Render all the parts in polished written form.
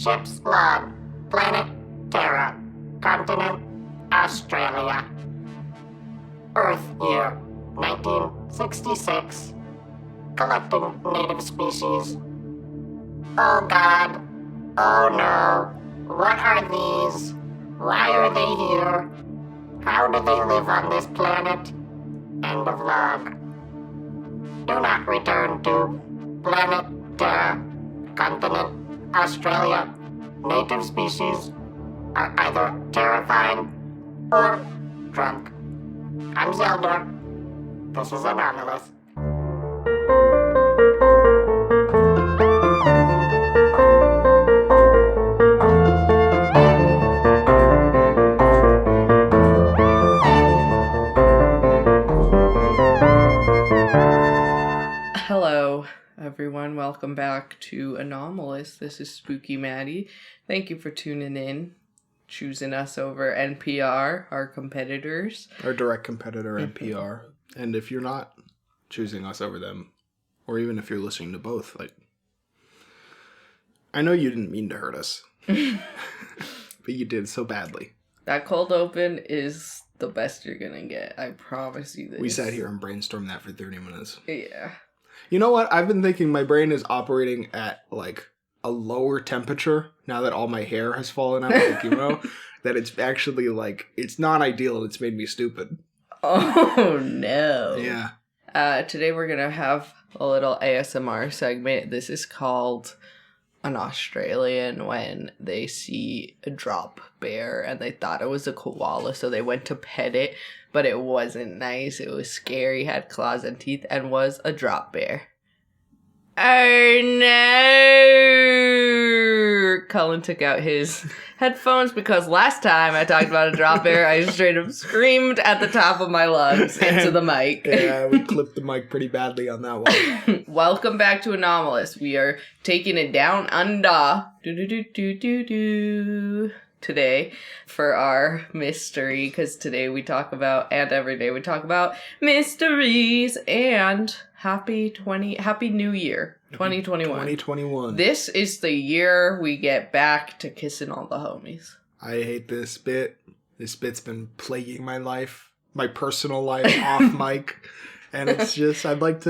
Ship's log. Planet Terra. Continent Australia. Earth year 1966. Collecting native species. Oh God. Oh no. What are these? Why are they here? How do they live on this planet? End of log. Do not return to Planet Terra, Continent Australia. Native species are either terrifying or drunk. I'm Zelda. This is Anomalous. Hello, everyone. Welcome back to Anomalous. This is Spooky Maddie. Thank you for tuning in, choosing us over NPR, our competitors. Our direct competitor, NPR. And if you're not choosing us over them, or even if you're listening to both, like, I know you didn't mean to hurt us, but you did so badly. That cold open is the best you're gonna get. I promise you this. We sat here and brainstormed that for 30 minutes. Yeah. You know what? I've been thinking my brain is operating at, like, a lower temperature now that all my hair has fallen out, like, you know? That it's actually, like, it's not ideal and it's made me stupid. Oh, no. Yeah. Today we're gonna have a little ASMR segment. This is called an Australian when they see a drop bear and they thought it was a koala, so they went to pet it, but it wasn't nice. It was scary, had claws and teeth, and was a drop bear. Oh no! Cullen took out his headphones because last time I talked about a drop bear, I straight up screamed at the top of my lungs into the mic. Yeah, we clipped the mic pretty badly on that one. Welcome back to Anomalous. We are taking it down under today for our mystery, because today we talk about, and every day we talk about mysteries, and Happy New Year, 2021. 2021. This is the year we get back to kissing all the homies. I hate this bit. This bit's been plaguing my life, my personal life off mic, and it's just, I'd like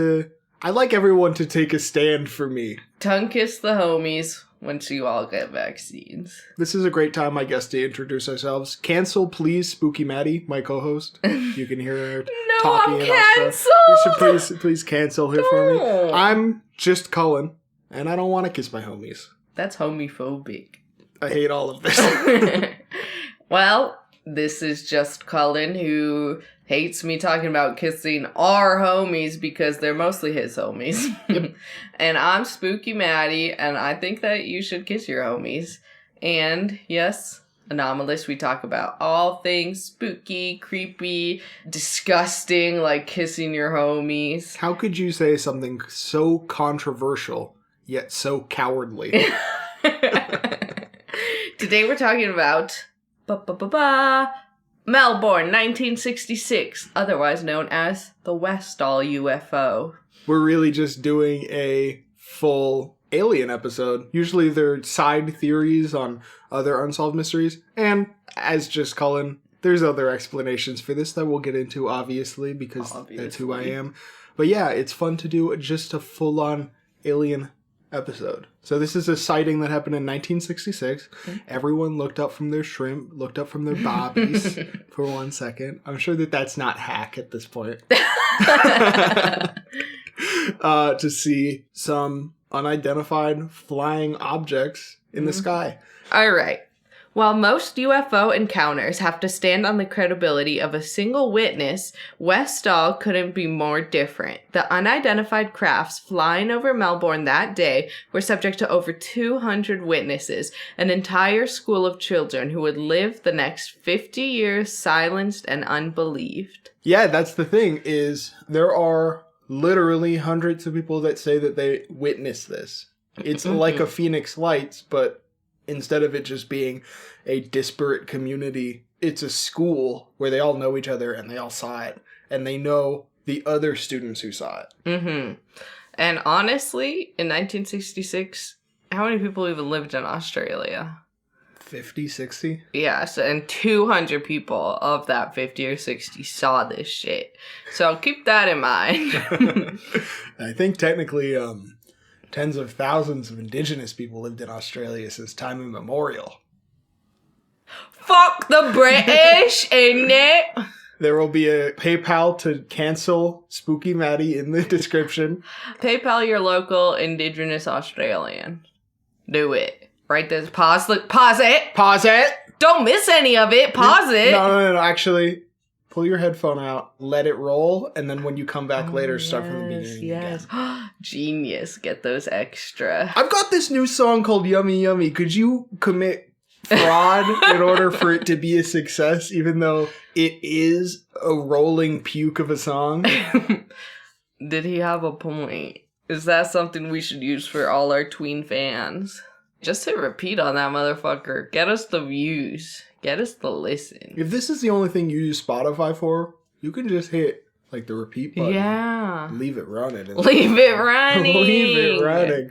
everyone to take a stand for me. Tongue kiss the homies once you all get vaccines. This is a great time, I guess, to introduce ourselves. Cancel, please, Spooky Maddie, my co-host. You can hear her talking. I'm and canceled! You should please cancel her for me. I'm just Cullen, and I don't want to kiss my homies. That's homophobic. I hate all of this. Well, this is just Cullen, who hates me talking about kissing our homies because they're mostly his homies. Yep. And I'm Spooky Maddie, and I think that you should kiss your homies. And yes, Anomalous, we talk about all things spooky, creepy, disgusting, like kissing your homies. How could you say something so controversial, yet so cowardly? Today we're talking about Melbourne, 1966, otherwise known as the Westall UFO. We're really just doing a full alien episode. Usually there are side theories on other unsolved mysteries, and as just Cullen, there's other explanations for this that we'll get into, obviously, because that's who I am. But yeah, it's fun to do just a full-on alien episode. So this is a sighting that happened in 1966. Everyone looked up from their shrimp, looked up from their bobbies for 1 second. I'm sure that that's not hack at this point. To see some unidentified flying objects in the sky. All right. While most UFO encounters have to stand on the credibility of a single witness, Westall couldn't be more different. The unidentified crafts flying over Melbourne that day were subject to over 200 witnesses, an entire school of children who would live the next 50 years silenced and unbelieved. Yeah, that's the thing, is there are literally hundreds of people that say that they witnessed this. It's like a Phoenix Lights, but instead of it just being a disparate community, it's a school where they all know each other and they all saw it. And they know the other students who saw it. And honestly, in 1966, How many people even lived in Australia? 50, 60? Yes, and 200 people of that 50 or 60 saw this shit. So keep that in mind. I think technically tens of thousands of indigenous people lived in Australia since time immemorial. Fuck the British, ain't it? There will be a PayPal to cancel Spooky Maddie in the description. PayPal your local indigenous Australian. Do it. Right this. Pause it. Pause it! Don't miss any of it. Pause it. No. Actually, pull your headphone out, let it roll, and then when you come back later, start from the beginning again. Genius. Get those extra. I've got this new song called Yummy Yummy. Could you commit fraud in order for it to be a success, even though it is a rolling puke of a song? Did he have a point? Is that something we should use for all our tween fans? Just hit repeat on that motherfucker. Get us the views. Get us the listen. If this is the only thing you use Spotify for, you can just hit like the repeat button. Yeah. Leave it running. Leave it running. Leave it running.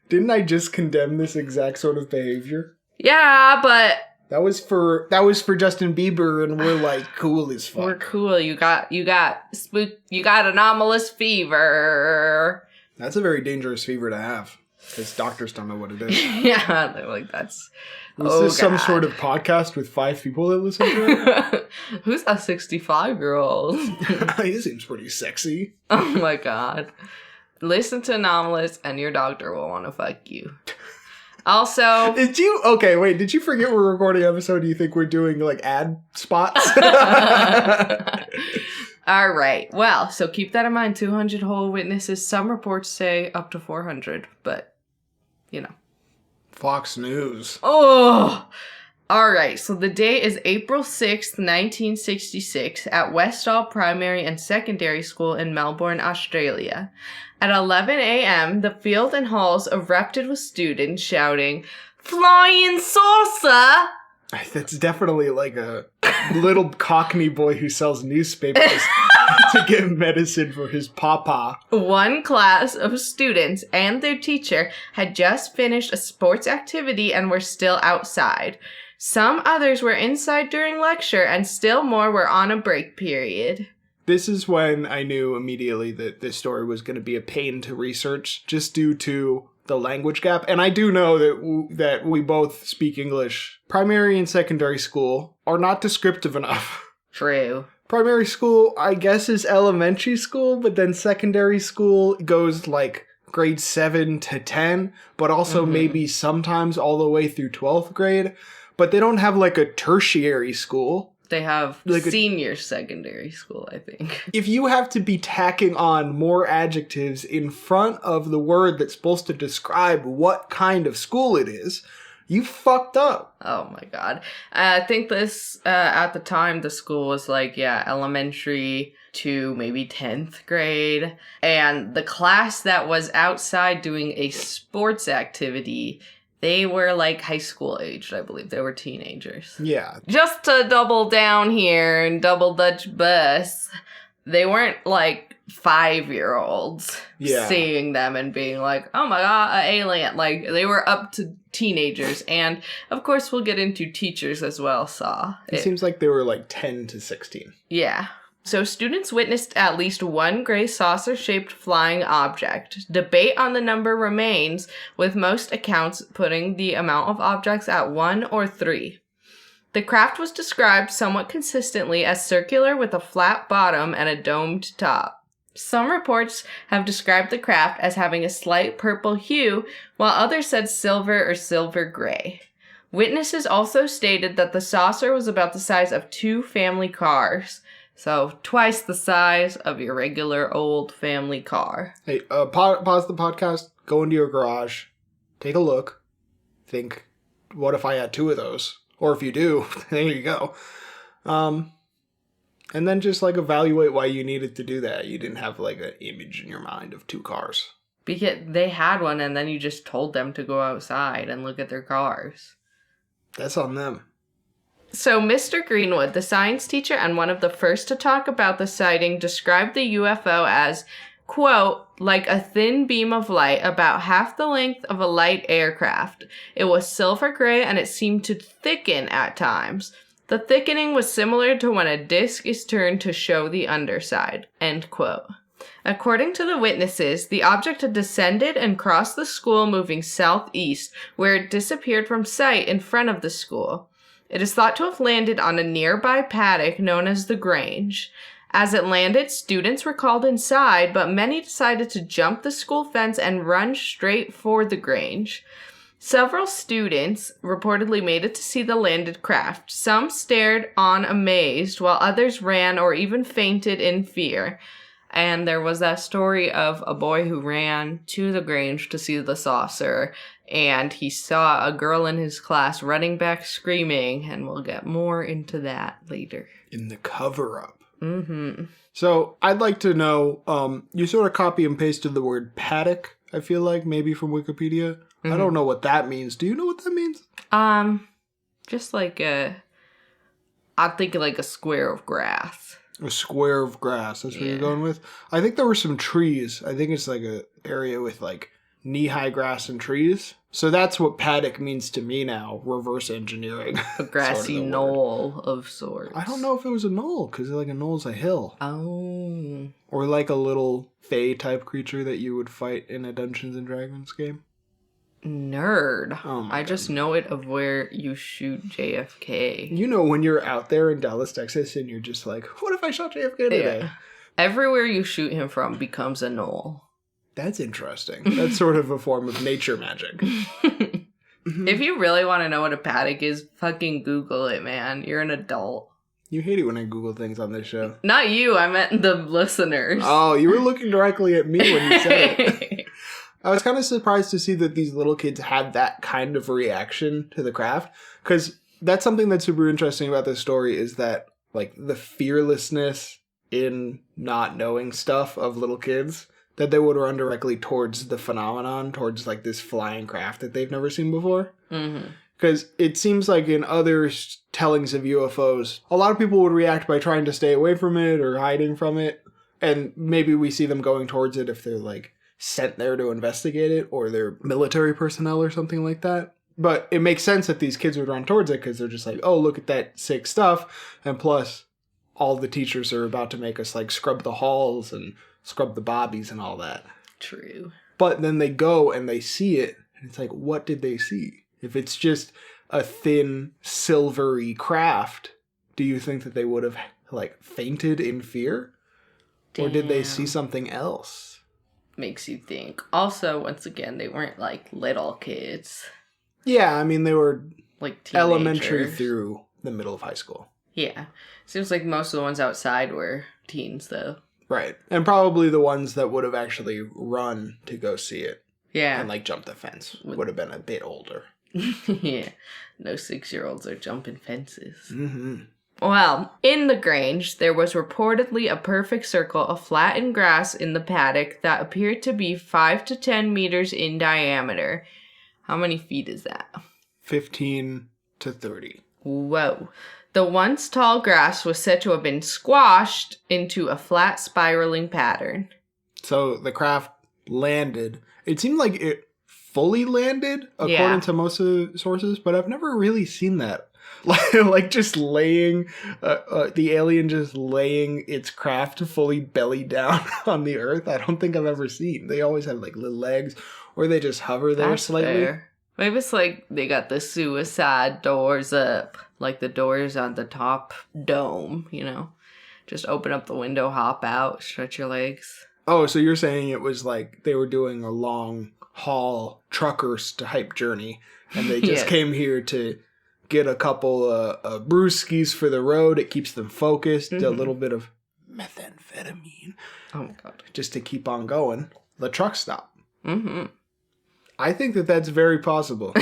Didn't I just condemn this exact sort of behavior? Yeah, but That was for Justin Bieber, and we're like cool as fuck. we're cool. You got anomalous fever. That's a very dangerous fever to have, because doctors don't know what it is. Yeah, they're like, that's... Is this some sort of podcast with 5 people that listen to it? Who's a 65-year-old? He seems pretty sexy. Oh my god. Listen to Anomalous and your doctor will want to fuck you. Also... Did you forget we're recording an episode? Do you think we're doing like ad spots? All right. Well, so keep that in mind. 200 whole witnesses. Some reports say up to 400, but, you know. Fox News. Oh! All right. So the date is April 6th, 1966 at Westall Primary and Secondary School in Melbourne, Australia. At 11 a.m., the field and halls erupted with students shouting, "Flying saucer!" That's definitely like a little Cockney boy who sells newspapers to get medicine for his papa. One class of students and their teacher had just finished a sports activity and were still outside. Some others were inside during lecture, and still more were on a break period. This is when I knew immediately that this story was going to be a pain to research, just due to the language gap. And I do know that we both speak English. Primary and secondary school are not descriptive enough. True. Primary school, I guess, is elementary school, but then secondary school goes like grade 7 to 10, but also maybe sometimes all the way through 12th grade. But they don't have like a tertiary school. They have like senior secondary school, I think. If you have to be tacking on more adjectives in front of the word that's supposed to describe what kind of school it is, you fucked up. Oh my god. I think this, at the time, the school was like, elementary to maybe 10th grade. And the class that was outside doing a sports activity, they were like high school aged, I believe. They were teenagers. Yeah. Just to double down here and double Dutch bus, they weren't like 5-year-olds seeing them and being like, oh my god, an alien. Like, they were up to teenagers. And of course, we'll get into teachers as well, saw. It seems like they were like 10 to 16. Yeah. So students witnessed at least one gray saucer-shaped flying object. Debate on the number remains, with most accounts putting the amount of objects at 1 or 3. The craft was described somewhat consistently as circular with a flat bottom and a domed top. Some reports have described the craft as having a slight purple hue, while others said silver or silver gray. Witnesses also stated that the saucer was about the size of 2 family cars. So, twice the size of your regular old family car. Hey, pause the podcast, go into your garage, take a look, think, what if I had 2 of those? Or if you do, there you go. And then just, like, evaluate why you needed to do that. You didn't have, like, an image in your mind of 2 cars. Because they had one, and then you just told them to go outside and look at their cars. That's on them. So Mr. Greenwood, the science teacher and one of the first to talk about the sighting, described the UFO as, quote, like a thin beam of light about half the length of a light aircraft. It was silver gray and it seemed to thicken at times. The thickening was similar to when a disc is turned to show the underside. End quote. According to the witnesses, the object had descended and crossed the school moving southeast, where it disappeared from sight in front of the school. It is thought to have landed on a nearby paddock known as the Grange. As it landed, students were called inside, but many decided to jump the school fence and run straight for the Grange. Several students reportedly made it to see the landed craft. Some stared on amazed, while others ran or even fainted in fear. And there was that story of a boy who ran to the Grange to see the saucer, and he saw a girl in his class running back screaming, and we'll get more into that later. In the cover-up. Mm-hmm. So I'd like to know, you sort of copy and pasted the word paddock, I feel like, maybe from Wikipedia. I don't know what that means. Do you know what that means? Just like I think like a square of grass. A square of grass. That's what you're going with? I think there were some trees. I think it's like a area with like knee-high grass and trees. So that's what paddock means to me now, reverse engineering. A grassy sort of knoll of sorts. I don't know if it was a knoll, because like a knoll's a hill. Oh. Or like a little fae-type creature that you would fight in a Dungeons & Dragons game. Nerd. Oh I just know it of where you shoot JFK. You know when you're out there in Dallas, Texas, and you're just like, what if I shot JFK today? Yeah. Everywhere you shoot him from becomes a knoll. That's interesting. That's sort of a form of nature magic. If you really want to know what a paddock is, fucking Google it, man. You're an adult. You hate it when I Google things on this show. Not you, I meant the listeners. Oh, you were looking directly at me when you said it. I was kind of surprised to see that these little kids had that kind of reaction to the craft. Because that's something that's super interesting about this story is that, like, the fearlessness in not knowing stuff of little kids, that they would run directly towards the phenomenon, towards, like, this flying craft that they've never seen before. Because it seems like in other tellings of UFOs, a lot of people would react by trying to stay away from it or hiding from it. And maybe we see them going towards it if they're, like, sent there to investigate it, or they're military personnel or something like that. But it makes sense that these kids would run towards it because they're just like, oh, look at that sick stuff. And plus, all the teachers are about to make us like scrub the halls and scrub the bobbies and all that. True. But then they go and they see it, and it's like, what did they see? If it's just a thin, silvery craft, do you think that they would have like fainted in fear? Damn. Or did they see something else? Makes you think. Also, once again, they weren't like little kids. Yeah, I mean, they were like teenagers. Elementary through the middle of high school. Yeah. Seems like most of the ones outside were teens, though. Right. And probably the ones that would have actually run to go see it. Yeah. And like jump the fence would have been a bit older. Yeah. No 6-year-olds are jumping fences. Mm-hmm. Well, in the Grange, there was reportedly a perfect circle of flattened grass in the paddock that appeared to be 5 to 10 meters in diameter. How many feet is that? 15 to 30. Whoa. The once tall grass was said to have been squashed into a flat spiraling pattern. So the craft landed. It seemed like it fully landed, according to most of the sources, but I've never really seen that. Like just laying, the alien just laying its craft fully belly down on the earth. I don't think I've ever seen. They always have like little legs, or they just hover there slightly. Fair. Maybe it's like they got the suicide doors up, like the doors on the top dome, you know? Just open up the window, hop out, stretch your legs. Oh, so you're saying it was like they were doing a long haul truckers type journey, and they just came here to get a couple brewskis for the road. It keeps them focused. A little bit of methamphetamine. Oh my god. Just to keep on going. The truck stop. Mm-hmm. I think that that's very possible.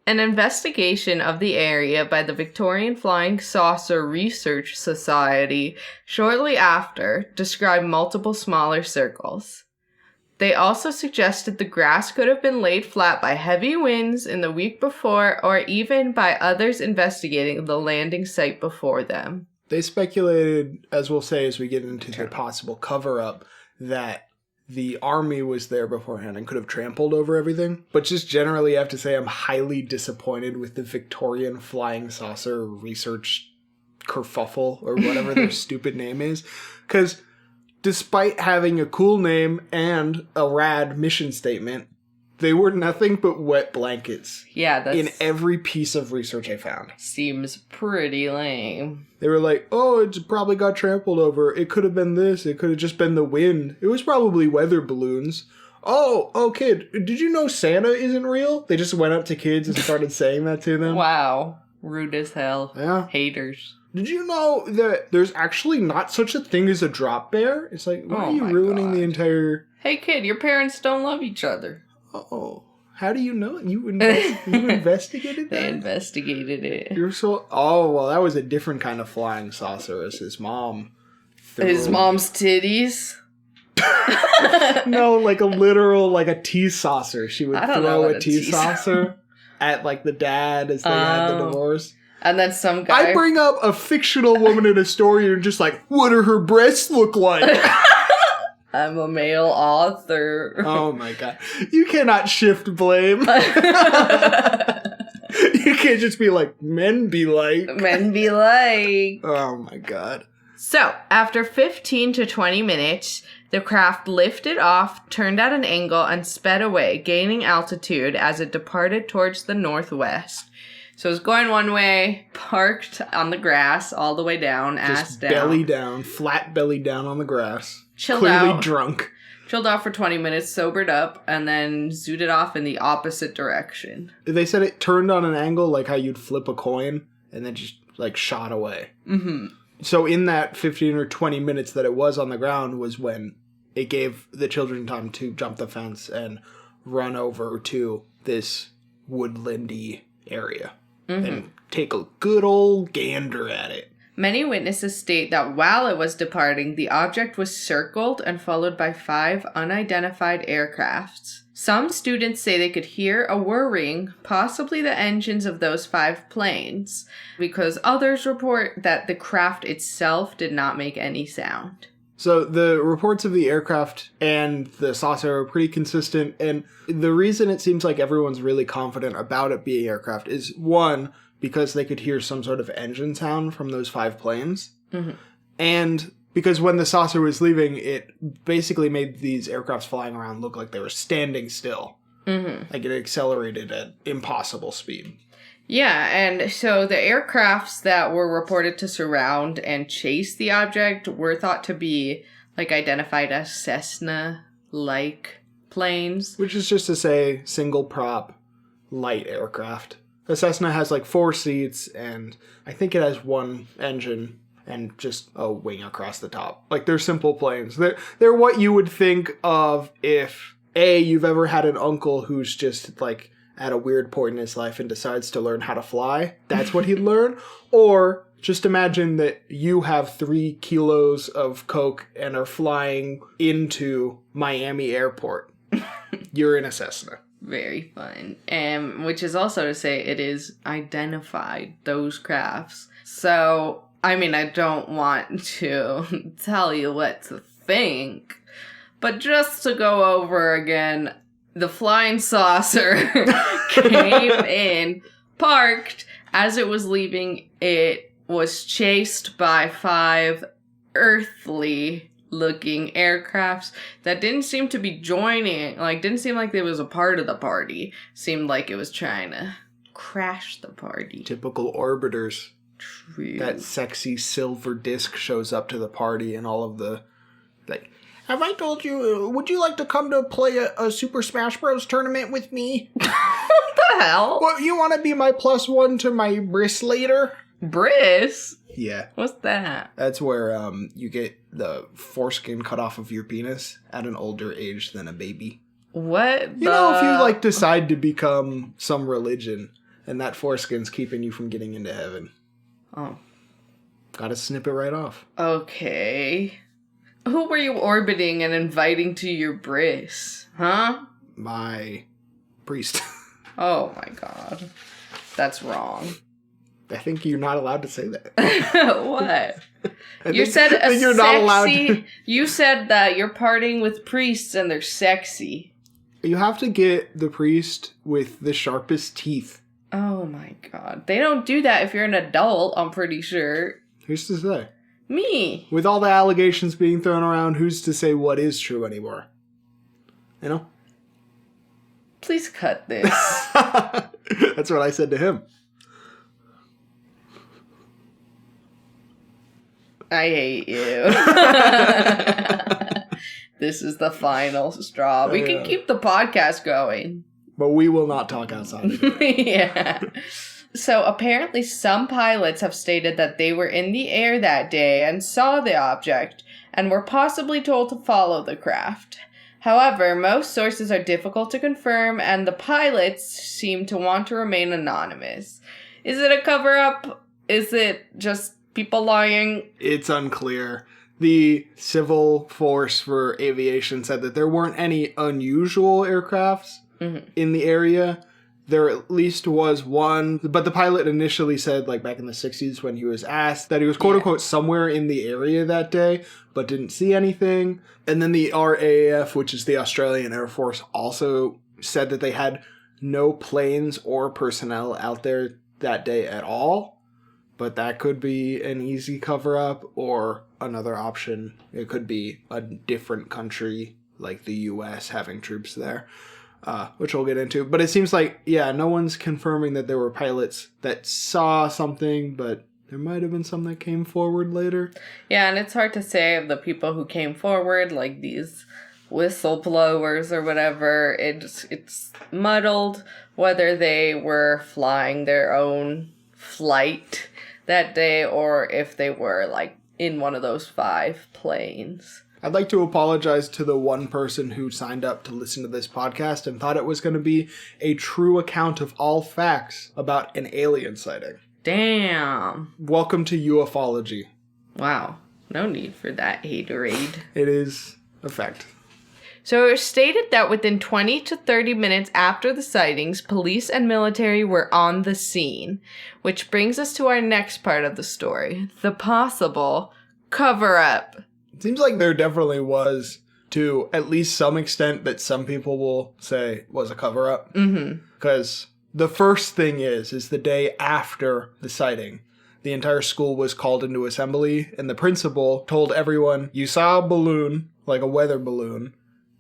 An investigation of the area by the Victorian Flying Saucer Research Society shortly after described multiple smaller circles. They also suggested the grass could have been laid flat by heavy winds in the week before, or even by others investigating the landing site before them. They speculated, as we'll say as we get into the possible cover-up, that the army was there beforehand and could have trampled over everything. But just generally, I have to say I'm highly disappointed with the Victorian flying saucer research kerfuffle, or whatever their stupid name is. Because despite having a cool name and a rad mission statement, they were nothing but wet blankets. Yeah, that's... in every piece of research I found. Seems pretty lame. They were like, oh, it probably got trampled over. It could have been this. It could have just been the wind. It was probably weather balloons. Oh, kid, did you know Santa isn't real? They just went up to kids and started saying that to them. Wow. Rude as hell. Yeah. Haters. Did you know that there's actually not such a thing as a drop bear? It's like, why are you ruining the entire... Hey, kid, your parents don't love each other. Oh, how do you know? You investigated that? They investigated it. You're so... Oh, well, that was a different kind of flying saucer as his mom. His mom's titties? No, like a literal, like a tea saucer. She would throw a tea saucer at, like, the dad as they had the divorce. And then some guy... I bring up a fictional woman in a story and you're just like, what do her breasts look like? I'm a male author. Oh my god. You cannot shift blame. You can't just be like, men be like. Men be like. Oh my god. So, after 15 to 20 minutes, the craft lifted off, turned at an angle, and sped away, gaining altitude as it departed towards the northwest. So it was going one way, parked on the grass, all the way down, ass down. Belly down, flat belly down on the grass. Chilled Clearly out. Drunk. Chilled out for 20 minutes, sobered up, and then zooted off in the opposite direction. They said it turned on an angle like how you'd flip a coin, and then just, like, shot away. Mm-hmm. So in that 15 or 20 minutes that it was on the ground was when it gave the children time to jump the fence and run over to this woodlandy area. And take a good old gander at it. Many witnesses state that while it was departing, the object was circled and followed by 5 unidentified aircrafts. Some students say they could hear a whirring, possibly the engines of those 5 planes, because others report that the craft itself did not make any sound. So the reports of the aircraft and the saucer are pretty consistent, and the reason it seems like everyone's really confident about it being aircraft is, one, because they could hear some sort of engine sound from those 5 planes, and because when the saucer was leaving, it basically made these aircrafts flying around look like they were standing still. Like it accelerated at impossible speed. Yeah, and so the aircrafts that were reported to surround and chase the object were thought to be, like, identified as Cessna-like planes. Which is just to say, single prop, light aircraft. The Cessna has, like, 4 seats, and I think it has 1 engine and just a wing across the top. Like, they're simple planes. They're what you would think of if, A, you've ever had an uncle who's just, like, at a weird point in his life and decides to learn how to fly. That's what he'd learn. Or just imagine that you have 3 kilos of coke and are flying into Miami Airport. You're in a Cessna. Very fun. Which is also to say it is identified, those crafts. So, I mean, I don't want to tell you what to think, but just to go over again, the flying saucer came in, parked. As it was leaving, it was chased by 5 earthly-looking aircrafts that didn't seem to be joining. Like, didn't seem like it was a part of the party. Seemed like it was trying to crash the party. Typical orbiters. True. That sexy silver disc shows up to the party and all of the, like, have I told you, would you like to come to play a Super Smash Bros. Tournament with me? What the hell? Well, you want to be my +1 to my bris later? Bris? Yeah. What's that? That's where you get the foreskin cut off of your penis at an older age than a baby. What? You know, if you, like, decide to become some religion and that foreskin's keeping you from getting into heaven. Oh. Gotta snip it right off. Okay. Who were you orbiting and inviting to your bris? Huh? My priest. Oh my god. That's wrong. I think you're not allowed to say that. What? I think you're not allowed to. You said that you're partying with priests and they're sexy. You have to get the priest with the sharpest teeth. Oh my god. They don't do that if you're an adult, I'm pretty sure. Who's to say? Me. With all the allegations being thrown around, who's to say what is true anymore? You know? Please cut this. That's what I said to him. I hate you. This is the final straw. We can keep the podcast going. But we will not talk outside of it. Yeah. So apparently some pilots have stated that they were in the air that day and saw the object and were possibly told to follow the craft. However, most sources are difficult to confirm and the pilots seem to want to remain anonymous. Is it a cover-up? Is it just people lying? It's unclear. The civil force for aviation said that there weren't any unusual aircrafts in the area. There at least was one, but the pilot initially said, like back in the 60s when he was asked, that he was quote-unquote somewhere in the area that day, but didn't see anything. And then the RAAF, which is the Australian Air Force, also said that they had no planes or personnel out there that day at all. But that could be an easy cover-up, or another option, it could be a different country, like the US, having troops there. Which we'll get into. But it seems like, no one's confirming that there were pilots that saw something, but there might have been some that came forward later. Yeah, and it's hard to say of the people who came forward, like these whistleblowers or whatever. It's muddled whether they were flying their own flight that day or if they were, like, in one of those 5 planes. I'd like to apologize to the one person who signed up to listen to this podcast and thought it was going to be a true account of all facts about an alien sighting. Damn. Welcome to ufology. Wow. No need for that haterade. It is a fact. So it was stated that within 20 to 30 minutes after the sightings, police and military were on the scene. Which brings us to our next part of the story. The possible cover-up. It seems like there definitely was, to at least some extent, that some people will say was a cover-up. Because the first thing is the day after the sighting, the entire school was called into assembly, and the principal told everyone, you saw a balloon, like a weather balloon,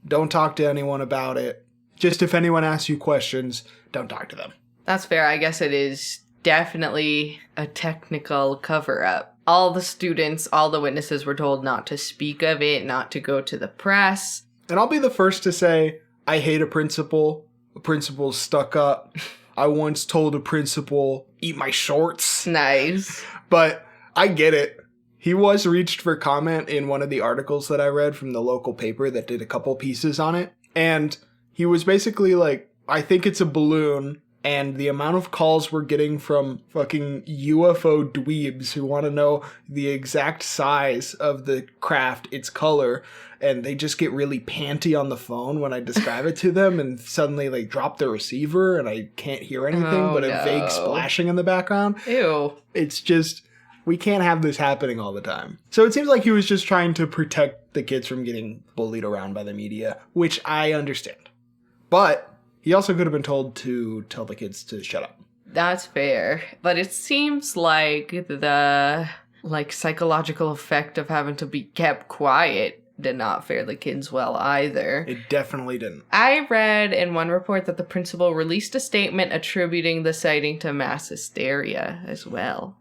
don't talk to anyone about it. Just if anyone asks you questions, don't talk to them. That's fair. I guess it is definitely a technical cover-up. All the students, all the witnesses were told not to speak of it, not to go to the press. And I'll be the first to say, I hate a principal. A principal's stuck up. I once told a principal, eat my shorts. Nice. But I get it. He was reached for comment in one of the articles that I read from the local paper that did a couple pieces on it. And he was basically like, I think it's a balloon. And the amount of calls we're getting from fucking UFO dweebs who want to know the exact size of the craft, its color, and they just get really panty on the phone when I describe it to them, and suddenly they drop the receiver and I can't hear anything a vague splashing in the background. Ew. It's just, we can't have this happening all the time. So it seems like he was just trying to protect the kids from getting bullied around by the media, which I understand. But he also could have been told to tell the kids to shut up. That's fair. But it seems like the psychological effect of having to be kept quiet did not fare the kids well either. It definitely didn't. I read in one report that the principal released a statement attributing the sighting to mass hysteria as well.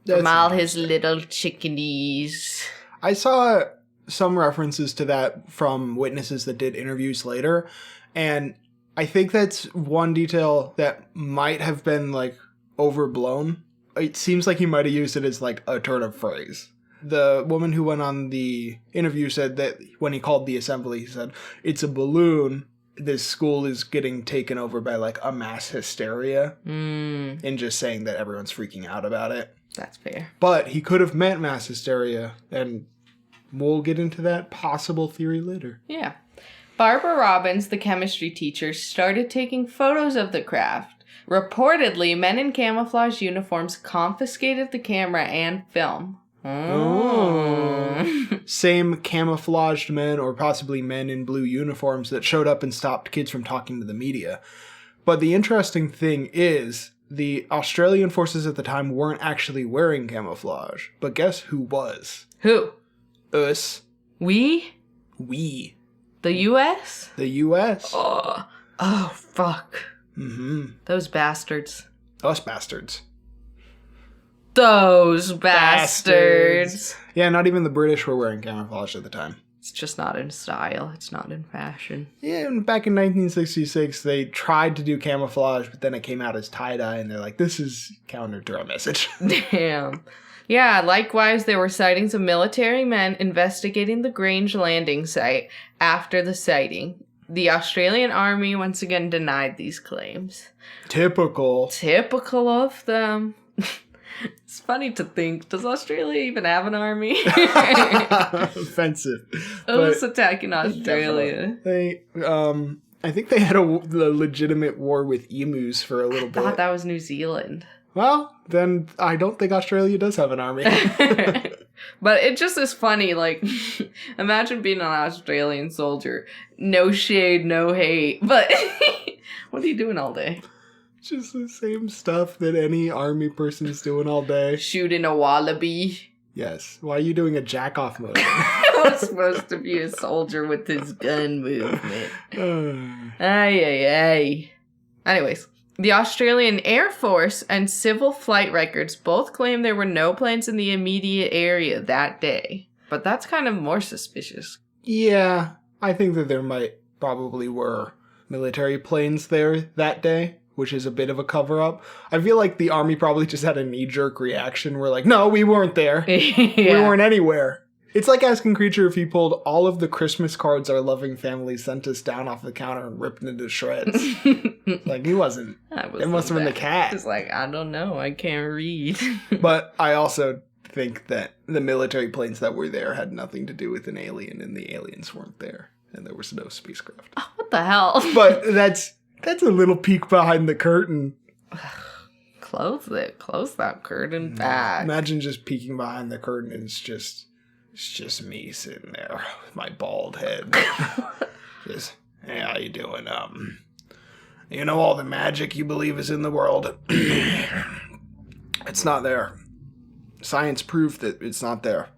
From all his little chickadees. I saw some references to that from witnesses that did interviews later, and I think that's one detail that might have been, overblown. It seems like he might have used it as, a turn of phrase. The woman who went on the interview said that when he called the assembly, he said, it's a balloon. This school is getting taken over by, a mass hysteria. And just saying that everyone's freaking out about it. That's fair. But he could have meant mass hysteria, and we'll get into that possible theory later. Yeah. Barbara Robbins, the chemistry teacher, started taking photos of the craft. Reportedly, men in camouflage uniforms confiscated the camera and film. Same camouflaged men or possibly men in blue uniforms that showed up and stopped kids from talking to the media. But the interesting thing is, the Australian forces at the time weren't actually wearing camouflage. But guess who was? Who? Us. We? We. The U.S.? The U.S. Oh, fuck. Mm-hmm. Those bastards. Us bastards. Those bastards. Yeah, not even the British were wearing camouflage at the time. It's just not in style. It's not in fashion. Yeah, and back in 1966, they tried to do camouflage, but then it came out as tie-dye, and they're like, this is counter to our message. Damn. Yeah, likewise, there were sightings of military men investigating the Grange landing site after the sighting. The Australian Army once again denied these claims. Typical of them. It's funny to think, does Australia even have an army? Offensive. Who's attacking Australia? They, I think they had a legitimate war with emus for a little bit. I thought that was New Zealand. Well, then I don't think Australia does have an army. But it just is funny, like, imagine being an Australian soldier. No shade, no hate. But what are you doing all day? Just the same stuff that any army person's doing all day. Shooting a wallaby. Yes. Why are you doing a jack-off mode? I was supposed to be a soldier with his gun movement. Ay. Anyways, the Australian Air Force and civil flight records both claim there were no planes in the immediate area that day. But that's kind of more suspicious. Yeah, I think that there probably were military planes there that day, which is a bit of a cover-up. I feel like the army probably just had a knee-jerk reaction. We're like, no, we weren't there. Yeah. We weren't anywhere. It's like asking Creature if he pulled all of the Christmas cards our loving family sent us down off the counter and ripped into shreds. Like, he wasn't. It must have been the cat. It's like, I don't know. I can't read. But I also think that the military planes that were there had nothing to do with an alien, and the aliens weren't there. And there was no spacecraft. Oh, what the hell? But that's a little peek behind the curtain. Close it. Close that curtain back. Imagine just peeking behind the curtain and it's just me sitting there with my bald head. Just, hey, how you doing? You know all the magic you believe is in the world? It's not there. Science proved that it's not there.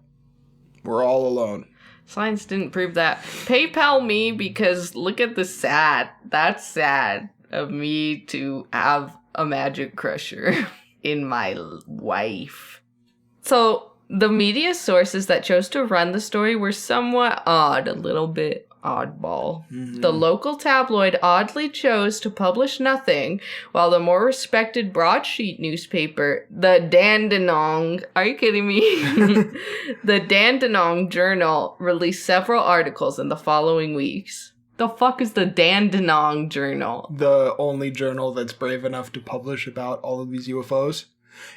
We're all alone. Science didn't prove that. PayPal me because look at the sad. That's sad of me to have a magic crusher in my wife. So the media sources that chose to run the story were somewhat odd, a little bit oddball. Mm-hmm. The local tabloid oddly chose to publish nothing, while the more respected broadsheet newspaper, the Dandenong, are you kidding me? The Dandenong Journal released several articles in the following weeks. The fuck is the Dandenong Journal? The only journal that's brave enough to publish about all of these UFOs.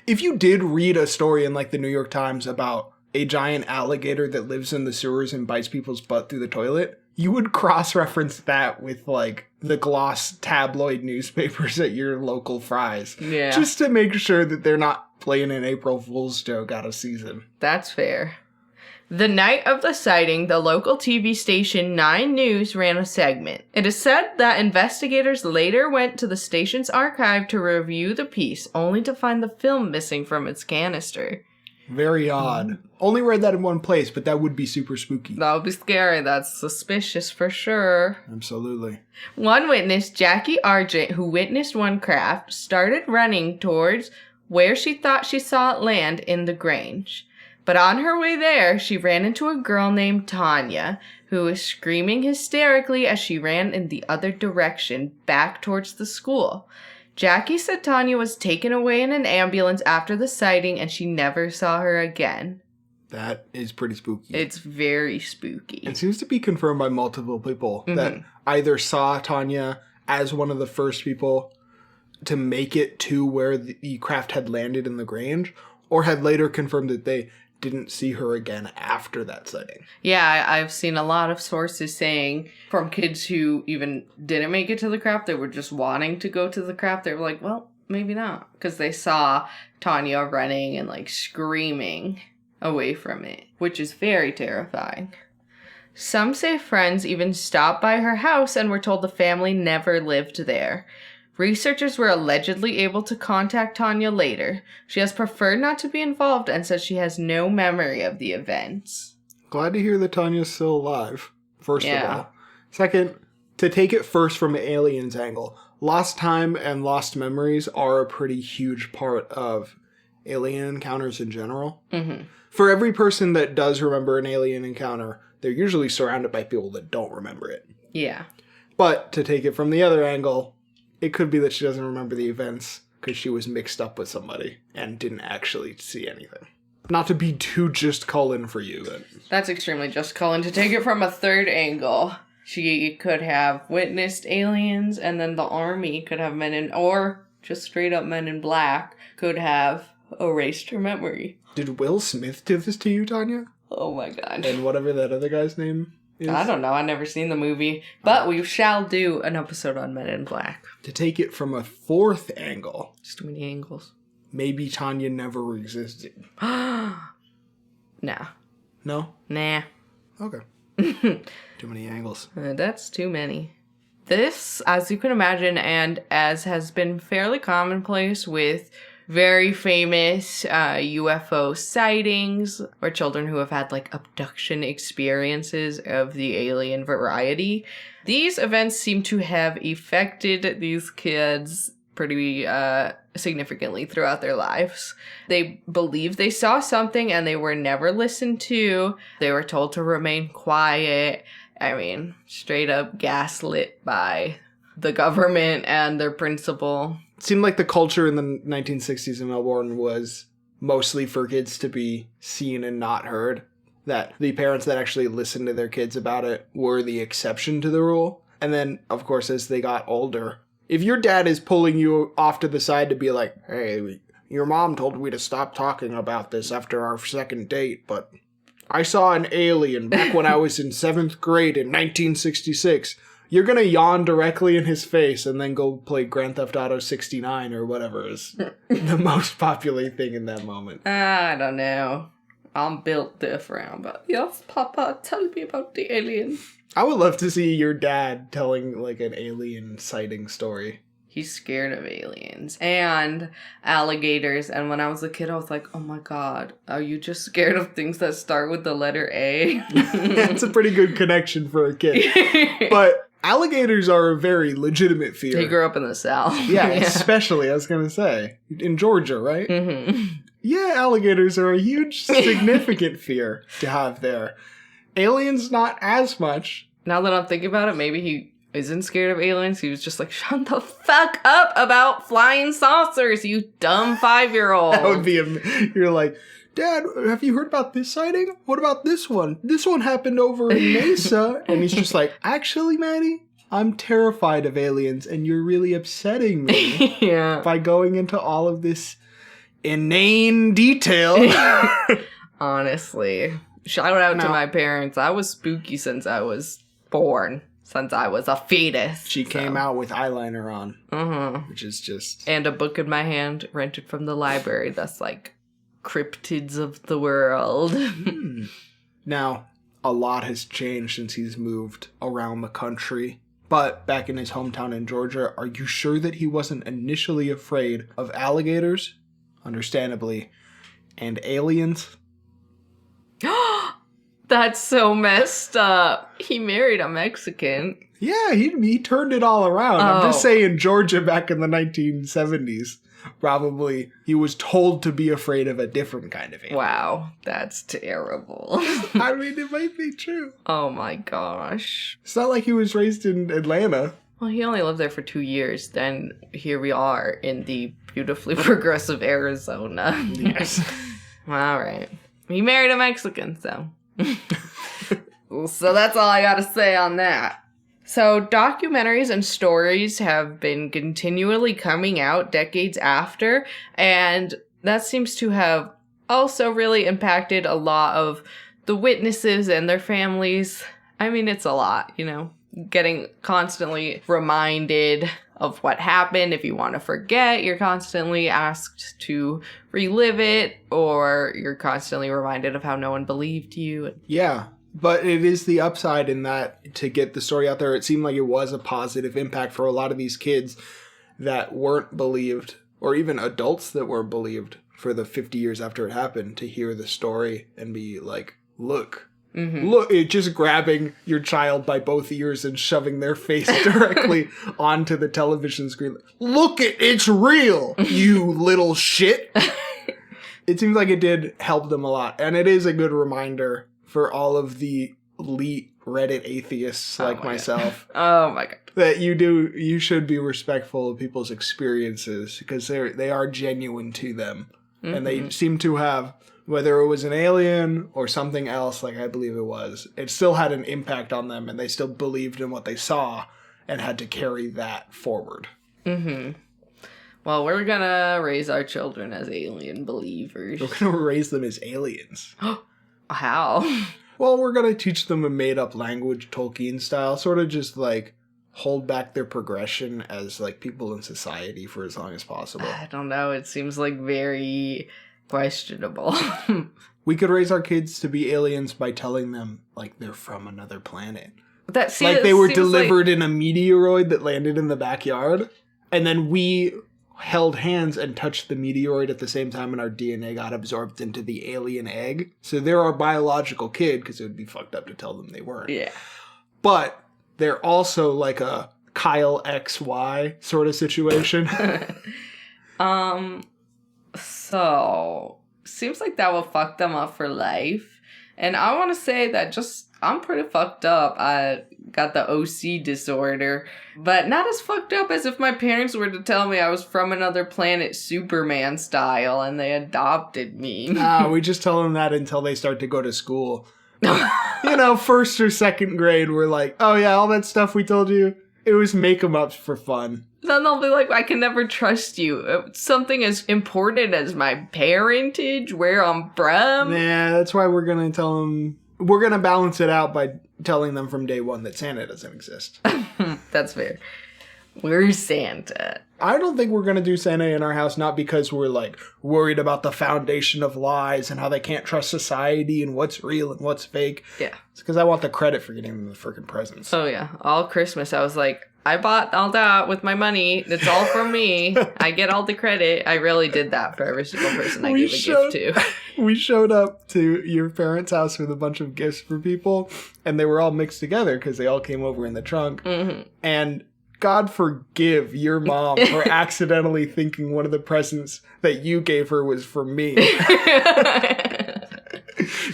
If you did read a story in like the New York Times about a giant alligator that lives in the sewers and bites people's butt through the toilet, you would cross-reference that with like the gloss tabloid newspapers at your local Fry's. Yeah. Just to make sure that they're not playing an April Fool's joke out of season. That's fair. The night of the sighting, the local TV station 9 News ran a segment. It is said that investigators later went to the station's archive to review the piece, only to find the film missing from its canister. Very odd. Only read that in one place, but that would be super spooky. That would be scary. That's suspicious for sure. Absolutely. One witness, Jackie Argent, who witnessed one craft, started running towards where she thought she saw it land in the Grange. But on her way there, she ran into a girl named Tanya, who was screaming hysterically as she ran in the other direction, back towards the school. Jackie said Tanya was taken away in an ambulance after the sighting, and she never saw her again. That is pretty spooky. It's very spooky. It seems to be confirmed by multiple people that either saw Tanya as one of the first people to make it to where the craft had landed in the Grange, or had later confirmed that they didn't see her again after that sighting. Yeah, I've seen a lot of sources saying from kids who even didn't make it to the craft, they were just wanting to go to the craft. They were like, well, maybe not. Because they saw Tanya running and like screaming away from it, which is very terrifying. Some say friends even stopped by her house and were told the family never lived there. Researchers were allegedly able to contact Tanya later. She has preferred not to be involved and says she has no memory of the events. Glad to hear that Tanya's still alive, first of Yeah. all. Second, to take it first from an alien's angle, lost time and lost memories are a pretty huge part of alien encounters in general. Mm-hmm. For every person that does remember an alien encounter, they're usually surrounded by people that don't remember it. Yeah. But to take it from the other angle, it could be that she doesn't remember the events because she was mixed up with somebody and didn't actually see anything. Not to be too just Cullen for you, but... That's extremely just, Cullen. To take it from a third angle, she could have witnessed aliens, and then the army could have or just straight up men in black could have erased her memory. Did Will Smith do this to you, Tanya? Oh my god. And whatever that other guy's name is? I don't know. I've never seen the movie. But we shall do an episode on Men in Black. To take it from a fourth angle, Just too many angles. maybe Tanya never existed. Nah. No? Nah. Okay. Too many angles. That's too many. This, as you can imagine, and as has been fairly commonplace with very famous UFO sightings or children who have had like abduction experiences of the alien variety, these events seem to have affected these kids pretty significantly throughout their lives. They believe they saw something and they were never listened to. They were told to remain quiet. I mean, straight up gaslit by the government and their principal. It seemed like the culture in the 1960s in Melbourne was mostly for kids to be seen and not heard. That the parents that actually listened to their kids about it were the exception to the rule. And then, of course, as they got older, if your dad is pulling you off to the side to be like, hey, your mom told me to stop talking about this after our second date, but I saw an alien back when I was in 7th grade in 1966. You're going to yawn directly in his face and then go play Grand Theft Auto 69 or whatever is the most popular thing in that moment. I don't know. I'm built different, but yes, Papa, tell me about the alien. I would love to see your dad telling like an alien sighting story. He's scared of aliens and alligators. And when I was a kid, I was like, oh my god, are you just scared of things that start with the letter A? That's a pretty good connection for a kid. But alligators are a very legitimate fear. He grew up in the South. Yeah, especially, I was going to say. In Georgia, right? Mm-hmm. Yeah, alligators are a huge, significant fear to have there. Aliens, not as much. Now that I'm thinking about it, maybe he isn't scared of aliens. He was just like, shut the fuck up about flying saucers, you dumb 5-year-old. That would be, you're like, Dad, have you heard about this sighting? What about this one? This one happened over in Mesa. And he's just like, actually, Maddie, I'm terrified of aliens and you're really upsetting me Yeah. by going into all of this inane detail. Honestly. Shout out to my parents. I was spooky since I was born. Since I was a fetus. She came out with eyeliner on. Mm-hmm. Which is just... And a book in my hand rented from the library that's like cryptids of the world. Now, a lot has changed since he's moved around the country. But back in his hometown in Georgia, are you sure that he wasn't initially afraid of alligators? Understandably. And aliens? That's so messed up. He married a Mexican. Yeah, he turned it all around. I'm just Oh. saying Georgia back in the 1970s. Probably he was told to be afraid of a different kind of alien. Wow, that's terrible. I mean, it might be true. Oh my gosh. It's not like he was raised in Atlanta. Well, he only lived there for 2 years. Then here we are in the beautifully progressive Arizona. Yes. All right. He married a Mexican, so. So that's all I gotta say on that. So documentaries and stories have been continually coming out decades after, and that seems to have also really impacted a lot of the witnesses and their families. I mean, it's a lot, you know, getting constantly reminded of what happened. If you want to forget, you're constantly asked to relive it, or you're constantly reminded of how no one believed you. Yeah, but it is the upside in that to get the story out there, it seemed like it was a positive impact for a lot of these kids that weren't believed, or even adults that weren't believed for the 50 years after it happened, to hear the story and be like, look, look, it just grabbing your child by both ears and shoving their face directly onto the television screen. Look, it's real, you little shit. It seems like it did help them a lot. And it is a good reminder for all of the elite Reddit atheists like myself. Oh my God. That you should be respectful of people's experiences, because they are genuine to them. And they seem to have, whether it was an alien or something else, like I believe it was, it still had an impact on them, and they still believed in what they saw and had to carry that forward. Well, we're gonna raise our children as alien believers. We're going to raise them as aliens. How? Well, we're going to teach them a made-up language, Tolkien style, sort of just like hold back their progression as like people in society for as long as possible. I don't know. It seems like very questionable. We could raise our kids to be aliens by telling them like they're from another planet. Like they were delivered in a meteoroid that landed in the backyard, and then we held hands and touched the meteoroid at the same time, and our DNA got absorbed into the alien egg. So they're our biological kid, because it would be fucked up to tell them they weren't. Yeah. But they're also like a Kyle XY sort of situation. So seems like that will fuck them up for life. And I want to say that I'm pretty fucked up. I got the OC disorder, but not as fucked up as if my parents were to tell me I was from another planet, Superman style, and they adopted me. We just tell them that until they start to go to school. You know, first or second grade, we're like, oh yeah, all that stuff we told you, it was make-em-ups for fun. Then they'll be like, I can never trust you. Something as important as my parentage, where I'm from. Yeah, that's why we're going to tell them, we're going to balance it out by telling them from day one that Santa doesn't exist. That's fair. Where's Santa? I don't think we're going to do Santa in our house, not because we're like worried about the foundation of lies and how they can't trust society and what's real and what's fake. Yeah. It's because I want the credit for getting them the freaking presents. Oh yeah. All Christmas I was like, I bought all that with my money. It's all from me. I get all the credit. I really did that for every single person I gave a gift to. We showed up to your parents' house with a bunch of gifts for people, and they were all mixed together because they all came over in the trunk. And God forgive your mom for accidentally thinking one of the presents that you gave her was for me.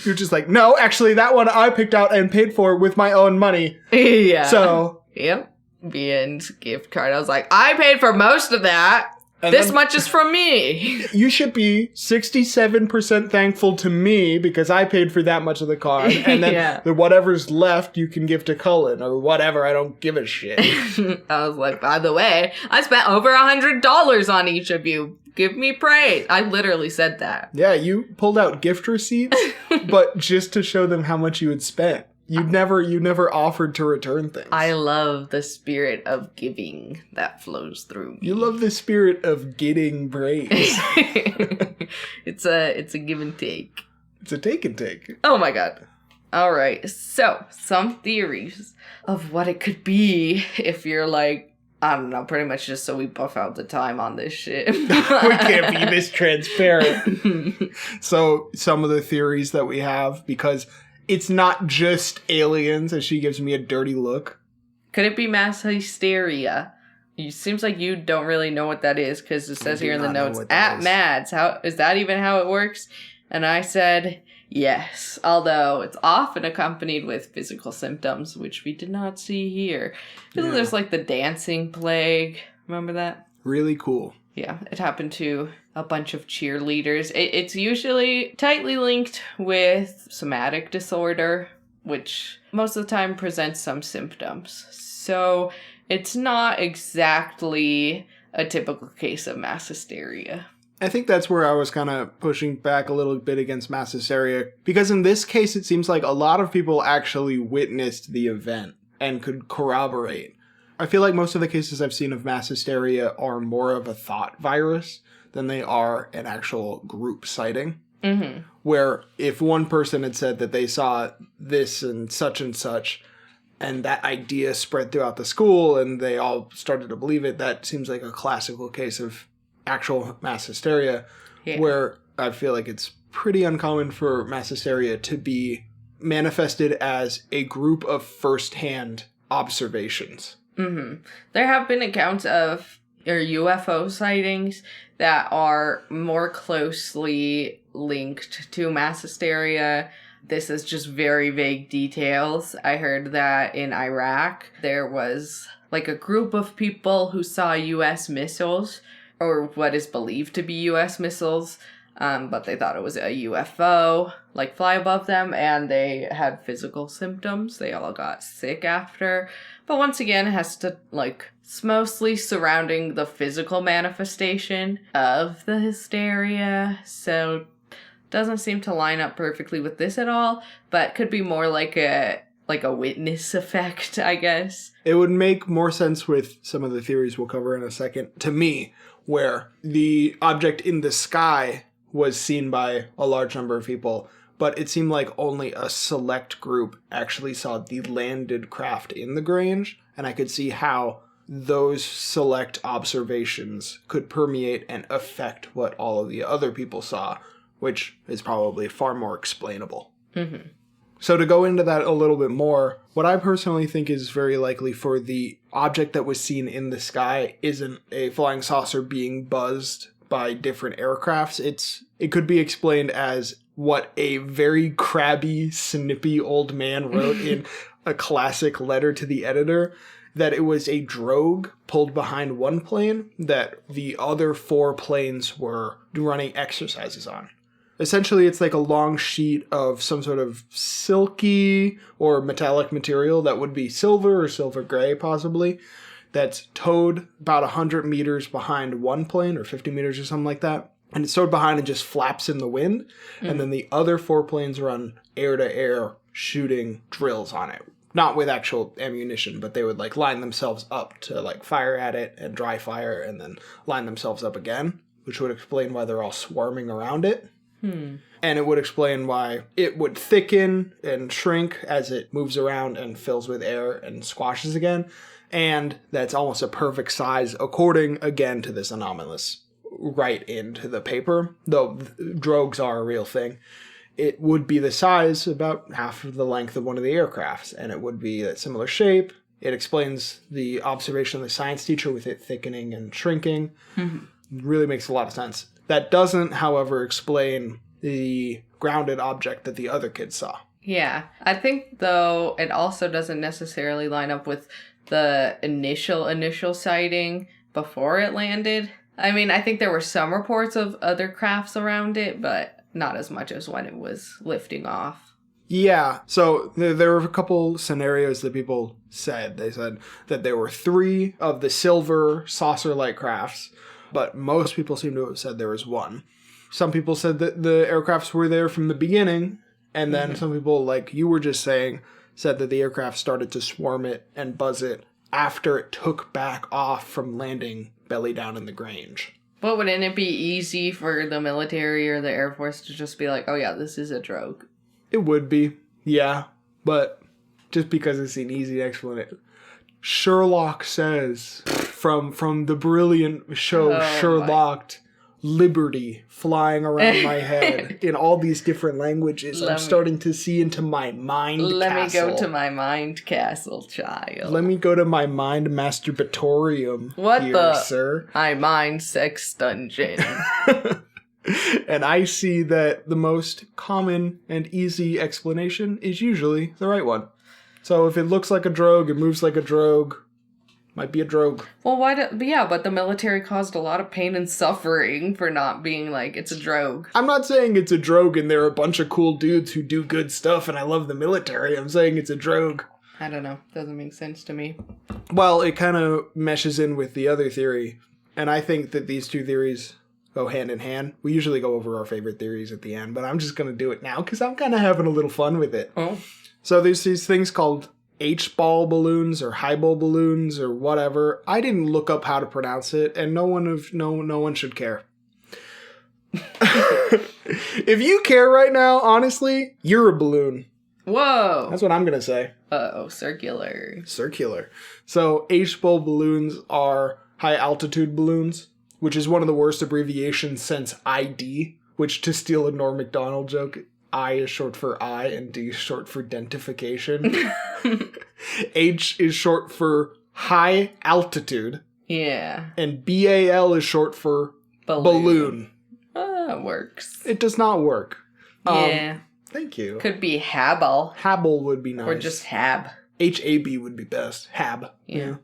You're just like, no, actually, that one I picked out and paid for with my own money. Yeah. So. Yep. The end gift card. I was like, I paid for most of that. And this much is from me. You should be 67% thankful to me because I paid for that much of the card. And then the whatever's left you can give to Cullen or whatever. I don't give a shit. I was like, by the way, I spent over $100 on each of you. Give me praise. I literally said that. Yeah, you pulled out gift receipts, but just to show them how much you had spent. You never offered to return things. I love the spirit of giving that flows through me. You love the spirit of getting praise. It's a give and take. It's a take and take. Oh my God. All right. So, some theories of what it could be if you're like, I don't know, pretty much just so we buff out the time on this shit. We can't be this transparent. So, some of the theories that we have, because it's not just aliens, as she gives me a dirty look. Could it be mass hysteria? It seems like you don't really know what that is, because it says here in the notes, at Mads, how is that even how it works? And I said, yes, although it's often accompanied with physical symptoms, which we did not see here. There's like the dancing plague. Remember that? Really cool. Yeah, it happened to a bunch of cheerleaders. It's usually tightly linked with somatic disorder, which most of the time presents some symptoms. So it's not exactly a typical case of mass hysteria. I think that's where I was kind of pushing back a little bit against mass hysteria, because in this case, it seems like a lot of people actually witnessed the event and could corroborate. I feel like most of the cases I've seen of mass hysteria are more of a thought virus than they are an actual group sighting. Mm-hmm. Where if one person had said that they saw this and such, and that idea spread throughout the school and they all started to believe it, that seems like a classical case of actual mass hysteria, where I feel like it's pretty uncommon for mass hysteria to be manifested as a group of first-hand observations. Mm-hmm. There have been accounts of UFO sightings that are more closely linked to mass hysteria. This is just very vague details. I heard that in Iraq, there was like a group of people who saw U.S. missiles, or what is believed to be U.S. missiles, but they thought it was a UFO, like fly above them, and they had physical symptoms. They all got sick after. But once again, it has to, it's mostly surrounding the physical manifestation of the hysteria, so doesn't seem to line up perfectly with this at all, but could be more like a witness effect, I guess. It would make more sense with some of the theories we'll cover in a second, to me, where the object in the sky was seen by a large number of people, but it seemed like only a select group actually saw the landed craft in the Grange, and I could see how those select observations could permeate and affect what all of the other people saw, which is probably far more explainable. Mm-hmm. So to go into that a little bit more, what I personally think is very likely for the object that was seen in the sky isn't a flying saucer being buzzed by different aircrafts. It could be explained as what a very crabby, snippy old man wrote in a classic letter to the editor, that it was a drogue pulled behind one plane that the other 4 planes were running exercises on. Essentially, it's like a long sheet of some sort of silky or metallic material that would be silver or silver gray, possibly, that's towed about 100 meters behind one plane, or 50 meters or something like that. And it's towed behind and just flaps in the wind. And then the other 4 planes run air-to-air shooting drills on it. Not with actual ammunition, but they would line themselves up to fire at it and dry fire and then line themselves up again, which would explain why they're all swarming around it. And it would explain why it would thicken and shrink as it moves around and fills with air and squashes again. And that's almost a perfect size, according, again, to this Anomalous, right into the paper. Though drogues are a real thing. It would be the size, about half of the length of one of the aircrafts. And it would be a similar shape. It explains the observation of the science teacher with it thickening and shrinking. Mm-hmm. It really makes a lot of sense. That doesn't, however, explain the grounded object that the other kids saw. Yeah. I think, though, it also doesn't necessarily line up with the initial sighting before it landed. I mean, I think there were some reports of other crafts around it, but not as much as when it was lifting off. Yeah. So there were a couple scenarios that people said. They said that there were 3 of the silver saucer-like crafts, but most people seem to have said there was 1. Some people said that the aircrafts were there from the beginning, and then some people, like you were just saying, said that the aircraft started to swarm it and buzz it after it took back off from landing belly down in the Grange. But wouldn't it be easy for the military or the Air Force to just be like, oh yeah, this is a drogue? It would be, yeah, but just because it's an easy explanation. Sherlock says, from the brilliant show Sherlocked, liberty flying around my head in all these different languages. I'm starting to see into my mind castle. Let me go to my mind castle, child. Let me go to my mind masturbatorium. What here, sir? My mind sex dungeon. And I see that the most common and easy explanation is usually the right one. So if it looks like a drogue, it moves like a drogue, might be a drogue. Well, but the military caused a lot of pain and suffering for not being like, it's a drogue. I'm not saying it's a drogue and there are a bunch of cool dudes who do good stuff and I love the military. I'm saying it's a drogue. I don't know. Doesn't make sense to me. Well, it kind of meshes in with the other theory. And I think that these two theories go hand in hand. We usually go over our favorite theories at the end, but I'm just going to do it now because I'm kind of having a little fun with it. Oh. So there's these things called H-ball balloons or high-ball balloons or whatever. I didn't look up how to pronounce it, and no one should care. If you care right now, honestly, you're a balloon. Whoa. That's what I'm going to say. Uh-oh, circular. Circular. So H-ball balloons are high-altitude balloons, which is one of the worst abbreviations since ID, which, to steal a Norm Macdonald joke, I is short for I and D is short for dentification. H is short for high altitude. Yeah. And BAL is short for balloon. It works. It does not work. Yeah. Thank you. Could be Habal. Habal would be nice. Or just Hab. HAB would be best. Hab. Yeah.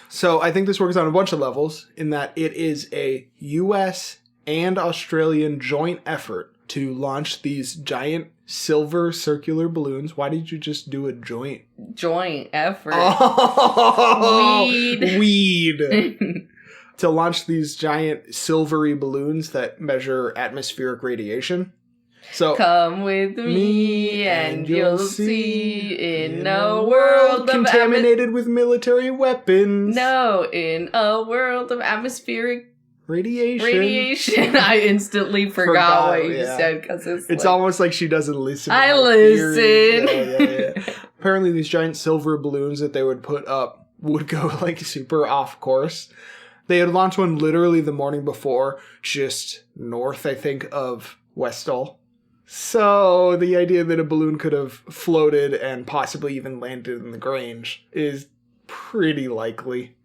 So I think this works on a bunch of levels in that it is a US and Australian joint effort to launch these giant silver circular balloons. Why did you just do a joint? Joint effort. Oh, Weed. To launch these giant silvery balloons that measure atmospheric radiation. So Come with me and you'll see in a world of contaminated with military weapons. No, in a world of atmospheric Radiation. I instantly forgot what you said because it's like, almost like she doesn't listen. I to my listen. theories. Yeah. Apparently, these giant silver balloons that they would put up would go like super off course. They had launched one literally the morning before, just north, I think, of Westall. So the idea that a balloon could have floated and possibly even landed in the Grange is pretty likely.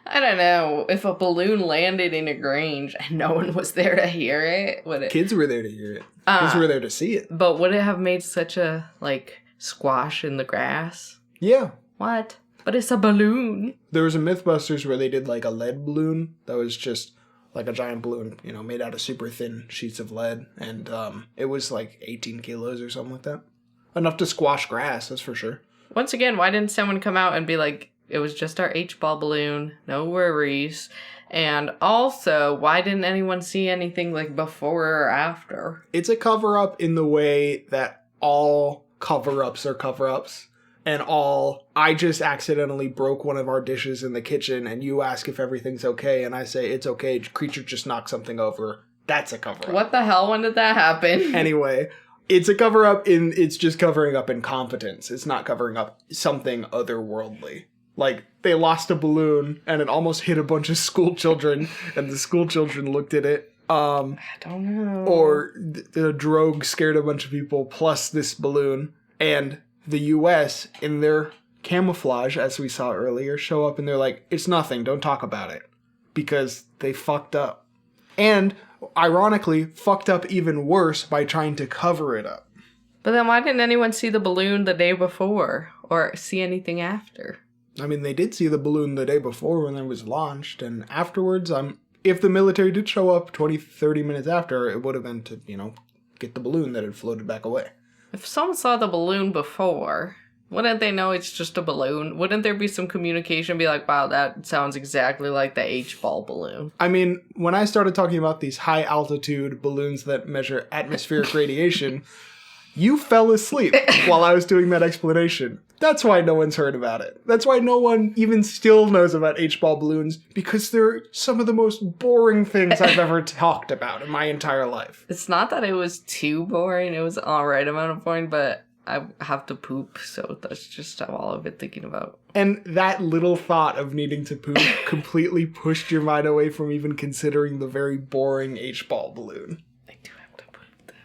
I don't know. If a balloon landed in a Grange and no one was there to hear it, would it? Kids were there to hear it. Kids were there to see it. But would it have made such a, squash in the grass? Yeah. What? But it's a balloon. There was a Mythbusters where they did, a lead balloon that was just, a giant balloon, made out of super thin sheets of lead. And it was, 18 kilos or something like that. Enough to squash grass, that's for sure. Once again, why didn't someone come out and be like, it was just our H-ball balloon, no worries. And also, why didn't anyone see anything before or after? It's a cover-up in the way that all cover-ups are cover-ups. And I just accidentally broke one of our dishes in the kitchen and you ask if everything's okay and I say it's okay, creature just knocked something over. That's a cover-up. What the hell? When did that happen? Anyway, it's a cover-up it's just covering up incompetence. It's not covering up something otherworldly. They lost a balloon, and it almost hit a bunch of school children, and the school children looked at it. I don't know. Or the drogue scared a bunch of people, plus this balloon. And the U.S., in their camouflage, as we saw earlier, show up and they're like, it's nothing, don't talk about it. Because they fucked up. And, ironically, fucked up even worse by trying to cover it up. But then why didn't anyone see the balloon the day before? Or see anything after? I mean, they did see the balloon the day before when it was launched, and afterwards, if the military did show up 20, 30 minutes after, it would have been to, get the balloon that had floated back away. If someone saw the balloon before, wouldn't they know it's just a balloon? Wouldn't there be some communication, be like, wow, that sounds exactly like the H-ball balloon? I mean, when I started talking about these high-altitude balloons that measure atmospheric radiation, you fell asleep while I was doing that explanation. That's why no one's heard about it. That's why no one even still knows about H-ball balloons, because they're some of the most boring things I've ever talked about in my entire life. It's not that it was too boring. It was an alright amount of boring, but I have to poop, so that's just all I've been thinking about. And that little thought of needing to poop completely pushed your mind away from even considering the very boring H-ball balloon. I do have to poop then.